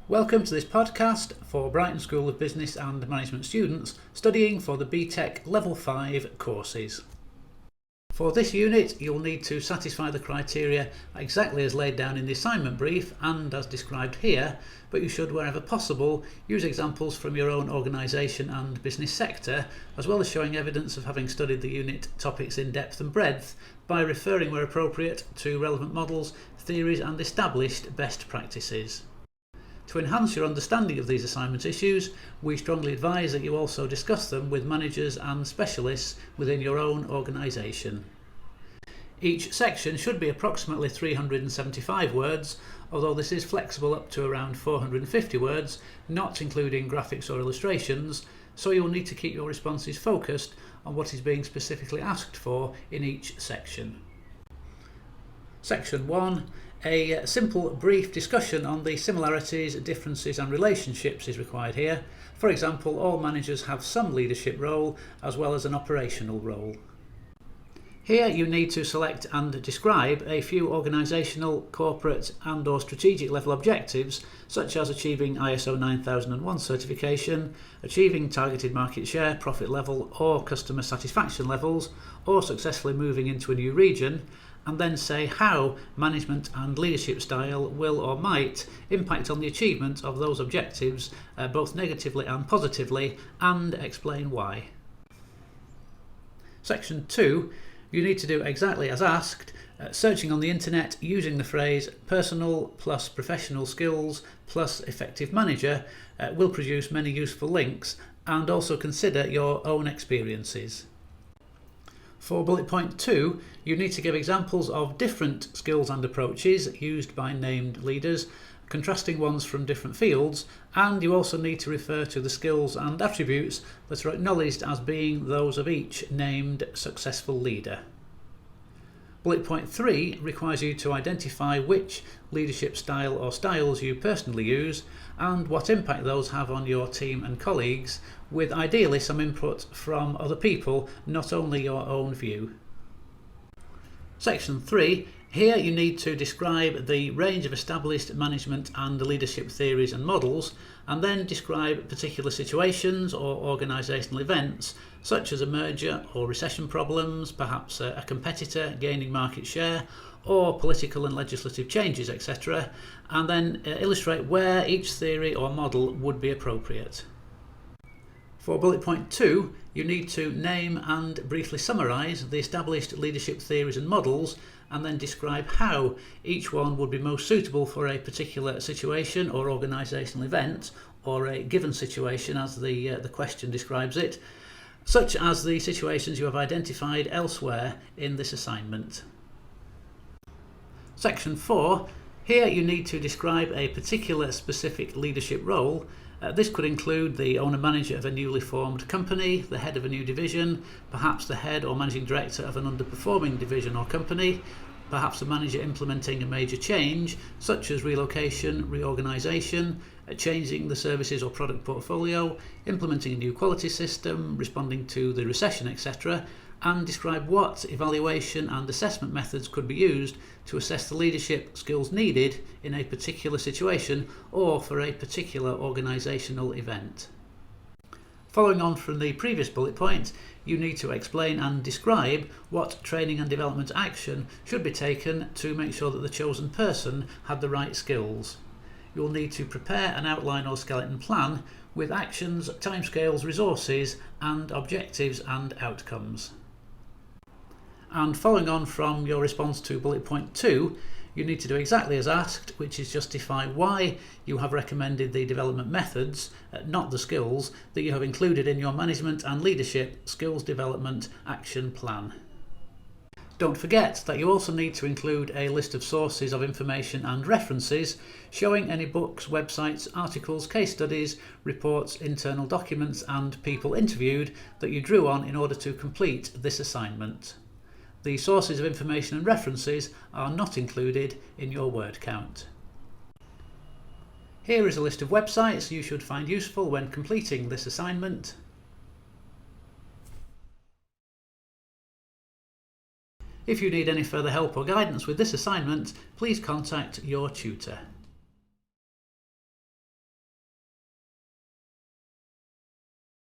Welcome to this podcast for Brighton School of Business and Management students studying for the Btec Level 5 courses. For this unit, you'll need to satisfy the criteria exactly as laid down in the assignment brief and as described here, but you should, wherever possible, use examples from your own organisation and business sector, as well as showing evidence of having studied the unit topics in depth and breadth by referring, where appropriate, to relevant models, theories and established best practices. To enhance your understanding of these assignment issues, we strongly advise that you also discuss them with managers and specialists within your own organisation. Each section should be approximately 375 words, although this is flexible up to around 450 words, not including graphics or illustrations, so you will need to keep your responses focused on what is being specifically asked for in each section. Section 1. A simple brief discussion on the similarities, differences and relationships is required here. For example, all managers have some leadership role as well as an operational role. Here you need to select and describe a few organisational, corporate and/or strategic level objectives, such as achieving ISO 9001 certification, achieving targeted market share, profit level or customer satisfaction levels, or successfully moving into a new region, and then say how management and leadership style will or might impact on the achievement of those objectives, both negatively and positively, and explain why. Section 2. You need to do exactly as asked, searching on the internet using the phrase personal plus professional skills plus effective manager will produce many useful links, and also consider your own experiences. For bullet point 2, you need to give examples of different skills and approaches used by named leaders, contrasting ones from different fields, and you also need to refer to the skills and attributes that are acknowledged as being those of each named successful leader. Bullet point 3 requires you to identify which leadership style or styles you personally use and what impact those have on your team and colleagues, with ideally some input from other people, not only your own view. Section 3. Here you need to describe the range of established management and leadership theories and models, and then describe particular situations or organisational events such as a merger or recession problems, perhaps a competitor gaining market share, or political and legislative changes, etc., and then illustrate where each theory or model would be appropriate. For bullet point 2, you need to name and briefly summarise the established leadership theories and models, and then describe how each one would be most suitable for a particular situation or organisational event, or a given situation as the question describes it, such as the situations you have identified elsewhere in this assignment. Section 4. Here you need to describe a particular specific leadership role. This could include the owner-manager of a newly formed company, the head of a new division, perhaps the head or managing director of an underperforming division or company, perhaps a manager implementing a major change, such as relocation, reorganisation, changing the services or product portfolio, implementing a new quality system, responding to the recession, etc., and describe what evaluation and assessment methods could be used to assess the leadership skills needed in a particular situation or for a particular organisational event. Following on from the previous bullet point, you need to explain and describe what training and development action should be taken to make sure that the chosen person had the right skills. You will need to prepare an outline or skeleton plan with actions, timescales, resources, and objectives and outcomes. And following on from your response to bullet point 2, you need to do exactly as asked, which is justify why you have recommended the development methods, not the skills, that you have included in your management and leadership skills development action plan. Don't forget that you also need to include a list of sources of information and references, showing any books, websites, articles, case studies, reports, internal documents and people interviewed that you drew on in order to complete this assignment. The sources of information and references are not included in your word count. Here is a list of websites you should find useful when completing this assignment. If you need any further help or guidance with this assignment, please contact your tutor.